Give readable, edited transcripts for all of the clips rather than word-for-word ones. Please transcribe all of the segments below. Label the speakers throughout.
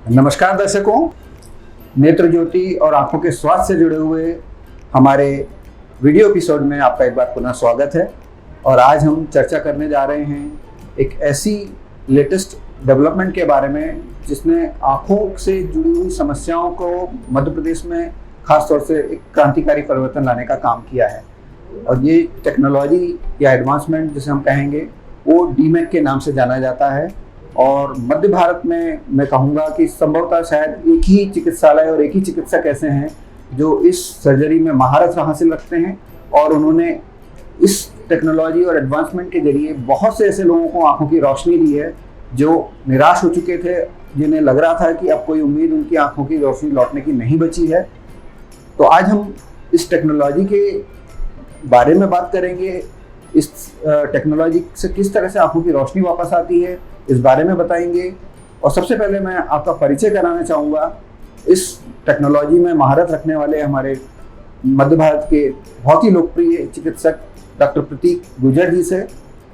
Speaker 1: नमस्कार दर्शकों, नेत्र ज्योति और आंखों के स्वास्थ्य से जुड़े हुए हमारे वीडियो एपिसोड में आपका एक बार पुनः स्वागत है। और आज हम चर्चा करने जा रहे हैं एक ऐसी लेटेस्ट डेवलपमेंट के बारे में जिसने आंखों से जुड़ी हुई समस्याओं को मध्य प्रदेश में खासतौर से एक क्रांतिकारी परिवर्तन लाने का काम किया है। और ये टेक्नोलॉजी या एडवांसमेंट जिसे हम कहेंगे वो डीमैक के नाम से जाना जाता है। और मध्य भारत में मैं कहूँगा कि संभवतः शायद एक ही चिकित्सालय और एक ही चिकित्सक ऐसे हैं जो इस सर्जरी में महारत हासिल रखते हैं। और उन्होंने इस टेक्नोलॉजी और एडवांसमेंट के जरिए बहुत से ऐसे लोगों को आंखों की रोशनी दी है जो निराश हो चुके थे, जिन्हें लग रहा था कि अब कोई उम्मीद उनकी आंखों की रोशनी लौटने की नहीं बची है। तो आज हम इस टेक्नोलॉजी के बारे में बात करेंगे, इस टेक्नोलॉजी से किस तरह से आंखों की रोशनी वापस आती है इस बारे में बताएंगे। और सबसे पहले मैं आपका परिचय कराना चाहूँगा इस टेक्नोलॉजी में महारत रखने वाले हमारे मध्य भारत के बहुत ही लोकप्रिय चिकित्सक डॉक्टर प्रतीक गुर्जर जी से,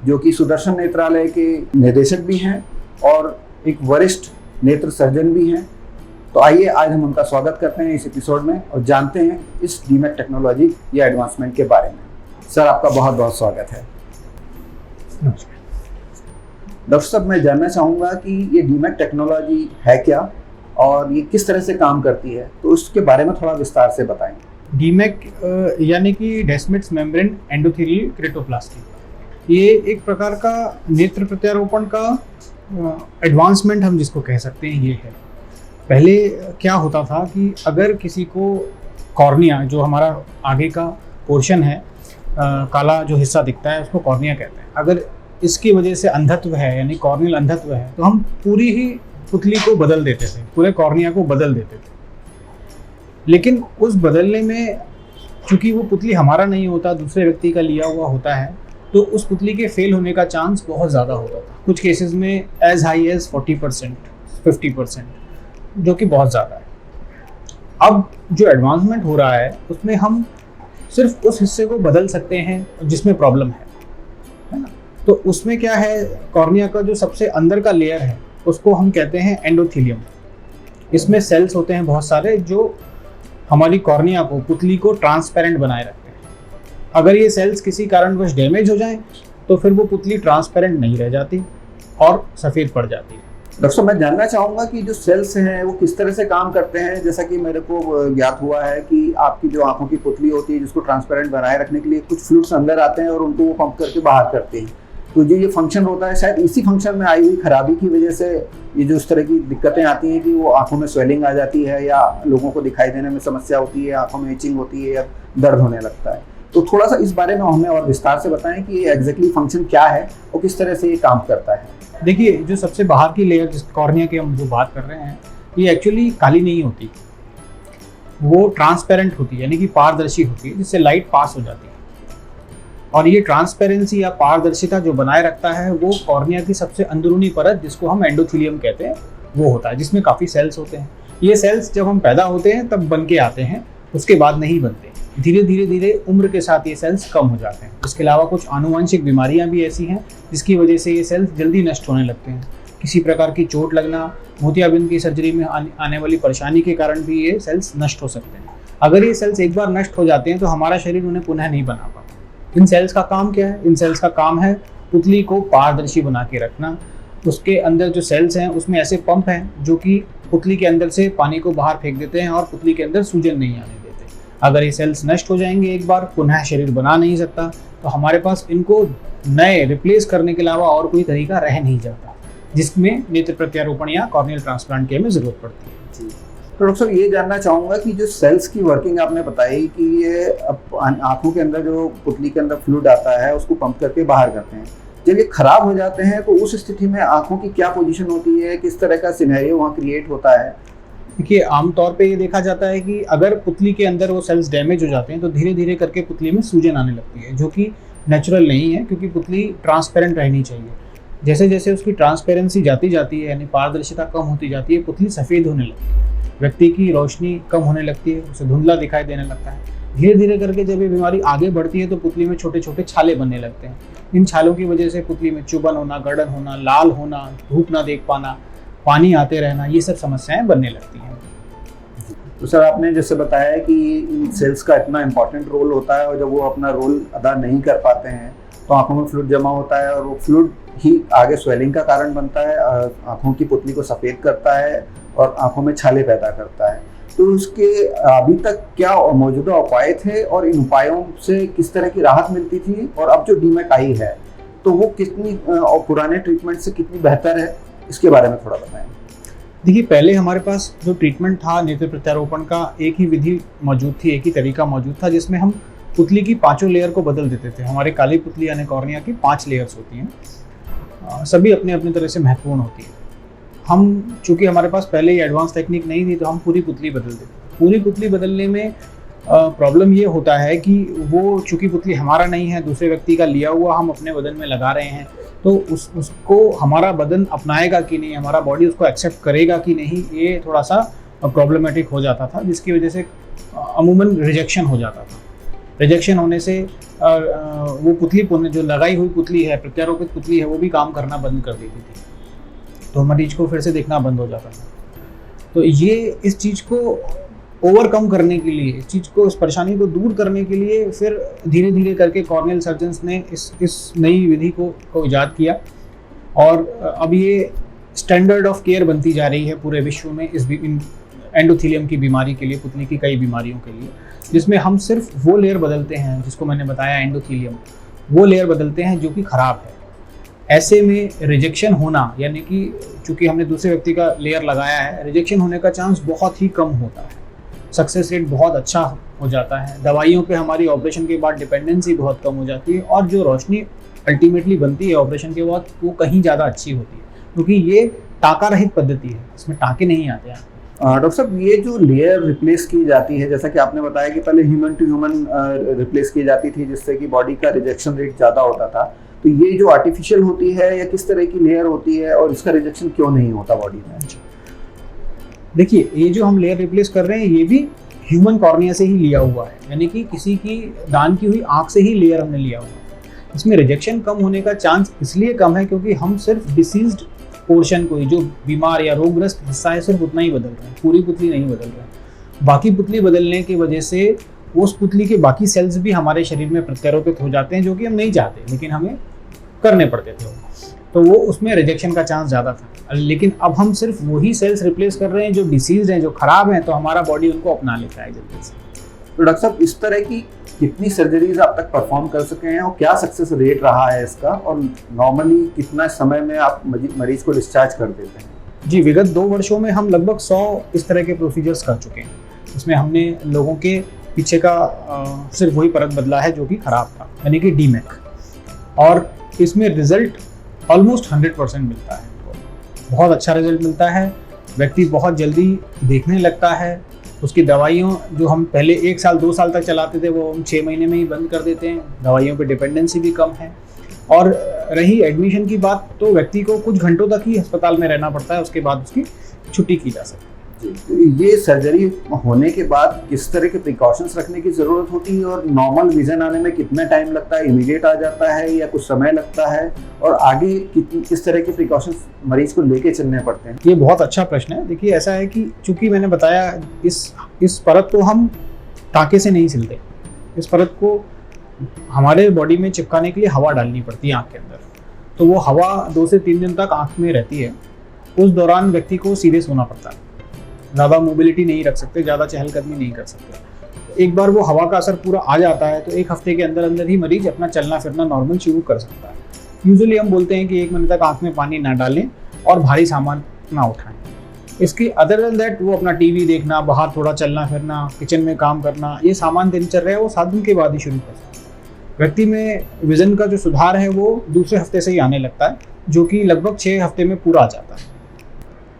Speaker 1: जो कि सुदर्शन नेत्रालय के निदेशक भी हैं और एक वरिष्ठ नेत्र सर्जन भी हैं। तो आइए आज हम उनका स्वागत करते हैं इस एपिसोड में और जानते हैं इस डीमैक टेक्नोलॉजी या एडवांसमेंट के बारे में। सर, आपका बहुत बहुत स्वागत है। डॉक्टर साहब, मैं जानना चाहूँगा कि ये डीमैक टेक्नोलॉजी है क्या और ये किस तरह से काम करती है, तो उसके बारे में थोड़ा विस्तार से बताएं।
Speaker 2: डीमैक यानी कि डेस्मिट्स मेम्ब्रेन एंडोथेलियल केरेटोप्लास्टी, ये एक प्रकार का नेत्र प्रत्यारोपण का एडवांसमेंट हम जिसको कह सकते हैं ये है। पहले क्या होता था कि अगर किसी को कॉर्निया, जो हमारा आगे का पोर्शन है, काला जो हिस्सा दिखता है उसको कॉर्निया कहते हैं, अगर इसकी वजह से अंधत्व है यानी कॉर्नियल अंधत्व है तो हम पूरी ही पुतली को बदल देते थे, पूरे कॉर्निया को बदल देते थे। लेकिन उस बदलने में चूंकि वो पुतली हमारा नहीं होता, दूसरे व्यक्ति का लिया हुआ होता है, तो उस पुतली के फेल होने का चांस बहुत ज़्यादा होता था। कुछ केसेस में एज हाई एज 40%, 50%, जो कि बहुत ज़्यादा है। अब जो एडवांसमेंट हो रहा है उसमें हम सिर्फ उस हिस्से को बदल सकते हैं जिसमें प्रॉब्लम है ना। तो उसमें क्या है, कॉर्निया का जो सबसे अंदर का लेयर है उसको हम कहते हैं एंडोथेलियम। इसमें सेल्स होते हैं बहुत सारे जो हमारी कॉर्निया को, पुतली को ट्रांसपेरेंट बनाए रखते हैं। अगर ये सेल्स किसी कारणवश डैमेज हो जाएं तो फिर वो पुतली ट्रांसपेरेंट नहीं रह जाती और सफ़ेद पड़ जाती है।
Speaker 1: डॉक्टर साहब, मैं जानना चाहूँगा कि जो सेल्स हैं वो किस तरह से काम करते हैं। जैसा कि मेरे को ज्ञात हुआ है कि आपकी जो आंखों की पुतली होती है जिसको ट्रांसपेरेंट बनाए रखने के लिए कुछ फ्लूइड्स अंदर आते हैं और उनको वो पंप करके बाहर करते हैं। तो जो ये फंक्शन होता है, शायद इसी फंक्शन में आई हुई खराबी की वजह से ये जो इस तरह की दिक्कतें आती हैं कि वो आंखों में स्वेलिंग आ जाती है या लोगों को दिखाई देने में समस्या होती है, आंखों में इचिंग होती है या दर्द होने लगता है। तो थोड़ा सा इस बारे में हमें और विस्तार से बताएं कि ये एग्जैक्टली फंक्शन क्या है और किस तरह से ये काम करता है।
Speaker 2: देखिए, जो सबसे बाहर की लेयर जिस कॉर्निया की हम जो बात कर रहे हैं, ये एक्चुअली काली नहीं होती, वो ट्रांसपेरेंट होती है यानी कि पारदर्शी होती है, जिससे लाइट पास हो जाती है। और ये ट्रांसपेरेंसी या पारदर्शिता जो बनाए रखता है वो कॉर्निया की सबसे अंदरूनी परत, जिसको हम एंडोथेलियम कहते हैं, वो होता है, जिसमें काफ़ी सेल्स होते हैं। ये सेल्स जब हम पैदा होते हैं तब बन के आते हैं, उसके बाद नहीं बनते। धीरे धीरे उम्र के साथ ये सेल्स कम हो जाते हैं। इसके अलावा कुछ आनुवंशिक बीमारियां भी ऐसी हैं जिसकी वजह से ये सेल्स जल्दी नष्ट होने लगते हैं। किसी प्रकार की चोट लगना, मोतियाबिंद की सर्जरी में आने वाली परेशानी के कारण भी ये सेल्स नष्ट हो सकते हैं। अगर ये सेल्स एक बार नष्ट हो जाते हैं तो हमारा शरीर उन्हें पुनः नहीं बना पाता। इन सेल्स का काम क्या है? इन सेल्स का काम है पुतली को पारदर्शी बना के रखना। उसके अंदर जो सेल्स हैं उसमें ऐसे पंप हैं जो कि पुतली के अंदर से पानी को बाहर फेंक देते हैं और पुतली के अंदर सूजन नहीं आने देते। अगर ये सेल्स नष्ट हो जाएंगे एक बार, पुनः शरीर बना नहीं सकता, तो हमारे पास इनको नए रिप्लेस करने के अलावा और कोई तरीका रह नहीं जाता, जिसमें नेत्र प्रत्यारोपण या कॉर्नियल ट्रांसप्लांट की हमें जरूरत पड़ती है।
Speaker 1: तो डॉक्टर साहब, ये जानना चाहूँगा कि जो सेल्स की वर्किंग आपने बताई कि ये आंखों के अंदर जो पुतली के अंदर फ्लूइड आता है उसको पंप करके बाहर करते हैं। जब ये खराब हो जाते हैं तो उस स्थिति में आंखों की क्या पोजीशन होती है, किस तरह का सिनेरियो वहाँ क्रिएट होता है?
Speaker 2: देखिए, आमतौर पे ये देखा जाता है कि अगर पुतली के अंदर वो सेल्स डैमेज हो जाते हैं तो धीरे धीरे करके पुतली में सूजन आने लगती है, जो कि नेचुरल नहीं है, क्योंकि पुतली ट्रांसपेरेंट रहनी चाहिए। जैसे जैसे उसकी ट्रांसपेरेंसी जाती जाती है यानी पारदर्शिता कम होती जाती है, पुतली सफ़ेद होने लगती है, व्यक्ति की रोशनी कम होने लगती है, उसे धुंधला दिखाई देने लगता है। धीरे धीरे करके जब ये बीमारी आगे बढ़ती है तो पुतली में छोटे छोटे छाले बनने लगते हैं। इन छालों की वजह से पुतली में चुभन होना, गर्दन होना, लाल होना, धूप ना देख पाना, पानी आते रहना, ये सब समस्याएं बनने लगती हैं।
Speaker 1: तो सर आपने जैसे बताया कि इन सेल्स का इतना इम्पोर्टेंट रोल होता है और जब वो अपना रोल अदा नहीं कर पाते हैं तो आंखों में फ्लूइड जमा होता है और वो फ्लूइड ही आगे स्वेलिंग का कारण बनता है, आंखों की पुतली को सफ़ेद करता है और आंखों में छाले पैदा करता है। तो उसके अभी तक क्या मौजूदा उपाय थे और इन उपायों से किस तरह की राहत मिलती थी, और अब जो डीमेक आई है तो वो कितनी और पुराने ट्रीटमेंट से कितनी बेहतर है, इसके बारे में थोड़ा बताएं।
Speaker 2: देखिए, पहले हमारे पास जो ट्रीटमेंट था नेत्र प्रत्यारोपण का, एक ही विधि मौजूद थी, एक ही तरीका मौजूद था, जिसमें हम पुतली की 5 लेयर को बदल देते थे। हमारे काली पुतली यानी कॉर्निया की 5 लेयर्स होती हैं, सभी अपने अपने तरह से महत्वपूर्ण होती है। हम चूंकि हमारे पास पहले ही एडवांस टेक्निक नहीं थी तो हम पूरी पुतली बदल देते। पूरी पुतली बदलने में प्रॉब्लम ये होता है कि वो चूंकि पुतली हमारा नहीं है, दूसरे व्यक्ति का लिया हुआ हम अपने बदन में लगा रहे हैं, तो उसको हमारा बदन अपनाएगा कि नहीं, हमारा बॉडी उसको एक्सेप्ट करेगा कि नहीं, ये थोड़ा सा प्रॉब्लमेटिक हो जाता था, जिसकी वजह से अमूमन रिजेक्शन हो जाता था। रिजेक्शन होने से वो पुतली जो लगाई हुई पुतली है, प्रत्यारोपित पुतली है, वो भी काम करना बंद कर देती थी, तो मरीज को फिर से देखना बंद हो जाता था। तो ये इस चीज़ को ओवरकम करने के लिए, इस परेशानी को दूर करने के लिए फिर धीरे धीरे करके कॉर्नियल सर्जन्स ने इस नई विधि को ईजाद किया और अब ये स्टैंडर्ड ऑफ केयर बनती जा रही है पूरे विश्व में इस एंडोथीलियम की बीमारी के लिए, पुतली की कई बीमारियों के लिए, जिसमें हम सिर्फ वो लेयर बदलते हैं जिसको मैंने बताया एंडोथीलियम, वो लेयर बदलते हैं जो कि ख़राब है। ऐसे में रिजेक्शन होना, यानी कि चूंकि हमने दूसरे व्यक्ति का लेयर लगाया है, रिजेक्शन होने का चांस बहुत ही कम होता है, सक्सेस रेट बहुत अच्छा हो जाता है, दवाइयों पे हमारी ऑपरेशन के बाद डिपेंडेंसी बहुत कम हो जाती है और जो रोशनी अल्टीमेटली बनती है ऑपरेशन के बाद वो कहीं ज़्यादा अच्छी होती है, क्योंकि ये टाँका रहित पद्धति है, इसमें टाँके नहीं आते हैं।
Speaker 1: डॉक्टर साहब, ये जो लेयर रिप्लेस की जाती है, जैसा कि आपने बताया कि पहले ह्यूमन टू ह्यूमन रिप्लेस की जाती थी जिससे कि बॉडी का रिजेक्शन रेट ज़्यादा होता था, तो ये जो आर्टिफिशियल होती है या किस तरह की लेयर होती है और इसका रिजेक्शन क्यों नहीं होता बॉडी में?
Speaker 2: देखिए, ये जो हम लेयर रिप्लेस कर रहे हैं ये भी ह्यूमन कॉर्निया से ही लिया हुआ है, यानी कि किसी की दान की हुई आँख से ही लेयर हमने लिया हुआ है। इसमें रिजेक्शन कम होने का चांस इसलिए कम है क्योंकि हम सिर्फ डिसीज्ड पोर्शन को ही, जो बीमार या रोगग्रस्त हिस्सा है, सिर्फ उतना ही बदल रहे हैं, पूरी पुतली नहीं बदल रहे हैं। बाकी पुतली बदलने की वजह से उस पुतली के बाकी सेल्स भी हमारे शरीर में प्रत्यारोपित हो जाते हैं, जो कि हम नहीं चाहते लेकिन हमें करने पड़ते थे, तो वो उसमें रिजेक्शन का चांस ज़्यादा था। लेकिन अब हम सिर्फ वही सेल्स रिप्लेस कर रहे हैं जो डिसीज हैं, जो खराब हैं, तो हमारा बॉडी उनको अपना लेता है जल्दी से।
Speaker 1: तो डॉक्टर साहब, इस तरह की कितनी सर्जरीज आप तक परफॉर्म कर सके हैं और क्या सक्सेस रेट रहा है इसका, और नॉर्मली कितना समय में आप मरीज को डिस्चार्ज कर देते हैं?
Speaker 2: जी, विगत 2 वर्षों में हम लगभग 100 इस तरह के प्रोसीजर्स कर चुके हैं। इसमें हमने लोगों के पीछे का सिर्फ वही परत बदला है जो कि खराब था, यानी कि डीमेक, और इसमें रिजल्ट ऑलमोस्ट 100% मिलता है। बहुत अच्छा रिजल्ट मिलता है, व्यक्ति बहुत जल्दी देखने लगता है, उसकी दवाइयों जो हम पहले 1 साल 2 साल तक चलाते थे वो हम 6 महीने में ही बंद कर देते हैं, दवाइयों पे डिपेंडेंसी भी कम है। और रही एडमिशन की बात, तो व्यक्ति को कुछ घंटों तक ही अस्पताल में रहना पड़ता है, उसके बाद उसकी छुट्टी की जा सकती है।
Speaker 1: ये सर्जरी होने के बाद किस तरह के प्रिकॉशंस रखने की ज़रूरत होती है और नॉर्मल विजन आने में कितना टाइम लगता है, इमीडिएट आ जाता है या कुछ समय लगता है, और आगे किस तरह के प्रिकॉशंस मरीज को लेके चलने पड़ते हैं?
Speaker 2: ये बहुत अच्छा प्रश्न है। देखिए, ऐसा है कि चूंकि मैंने बताया इस परत को हम टाँके से नहीं सिलते, इस परत को हमारे बॉडी में चिपकाने के लिए हवा डालनी पड़ती है आँख के अंदर, तो वो हवा 2 से 3 दिन तक आँख में रहती है। उस दौरान व्यक्ति को सीधे सोना पड़ता है, ज़्यादा मोबिलिटी नहीं रख सकते, ज़्यादा चहलकदमी नहीं कर सकते। एक बार वो हवा का असर पूरा आ जाता है तो 1 हफ्ते के अंदर अंदर ही मरीज अपना चलना फिरना नॉर्मल शुरू कर सकता है। यूजुअली हम बोलते हैं कि 1 मिनट तक आँख में पानी ना डालें और भारी सामान ना उठाएं। इसके अदर देन दैट वो अपना टीवी देखना, बाहर थोड़ा चलना फिरना, किचन में काम करना, ये सामान दिनचर्या है वो 7 दिन के बाद ही शुरू कर सकते हैं। व्यक्ति में विजन का जो सुधार है वो दूसरे हफ्ते से ही आने लगता है, जो कि लगभग 6 हफ्ते में पूरा आ जाता है।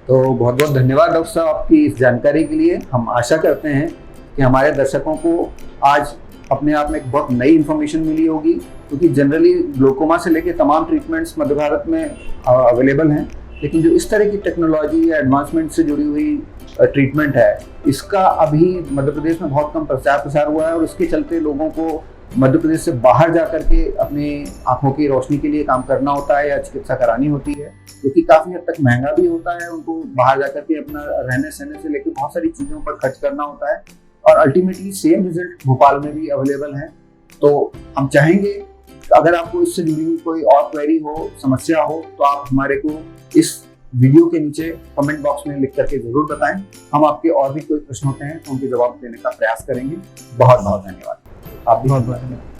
Speaker 1: तो बहुत बहुत धन्यवाद डॉक्टर साहब आपकी इस जानकारी के लिए। हम आशा करते हैं कि हमारे दर्शकों को आज अपने आप में एक बहुत नई इन्फॉर्मेशन मिली होगी, क्योंकि जनरली ग्लोकोमा से लेकर तमाम ट्रीटमेंट्स मध्य भारत में अवेलेबल हैं, लेकिन जो इस तरह की टेक्नोलॉजी या एडवांसमेंट से जुड़ी हुई ट्रीटमेंट है, इसका अभी मध्य प्रदेश में बहुत कम प्रचार प्रसार हुआ है और इसके चलते लोगों को मध्य प्रदेश से बाहर जा करके अपने आंखों की रोशनी के लिए काम करना होता है या चिकित्सा करानी होती है, क्योंकि काफी हद तक महंगा भी होता है। उनको बाहर जा करके अपना रहने सहने से लेकर बहुत सारी चीजों पर खर्च करना होता है और अल्टीमेटली सेम रिजल्ट भोपाल में भी अवेलेबल है। तो हम चाहेंगे अगर आपको इससे जुड़ी हुई कोई और क्वेरी हो, समस्या हो, तो आप हमारे को इस वीडियो के नीचे कमेंट बॉक्स में लिख करके जरूर बताएं। हम आपके और भी कोई प्रश्न होते हैं तो उनके जवाब देने का प्रयास करेंगे। बहुत बहुत धन्यवाद। आप भी
Speaker 2: बहुत बहुत धन्यवाद।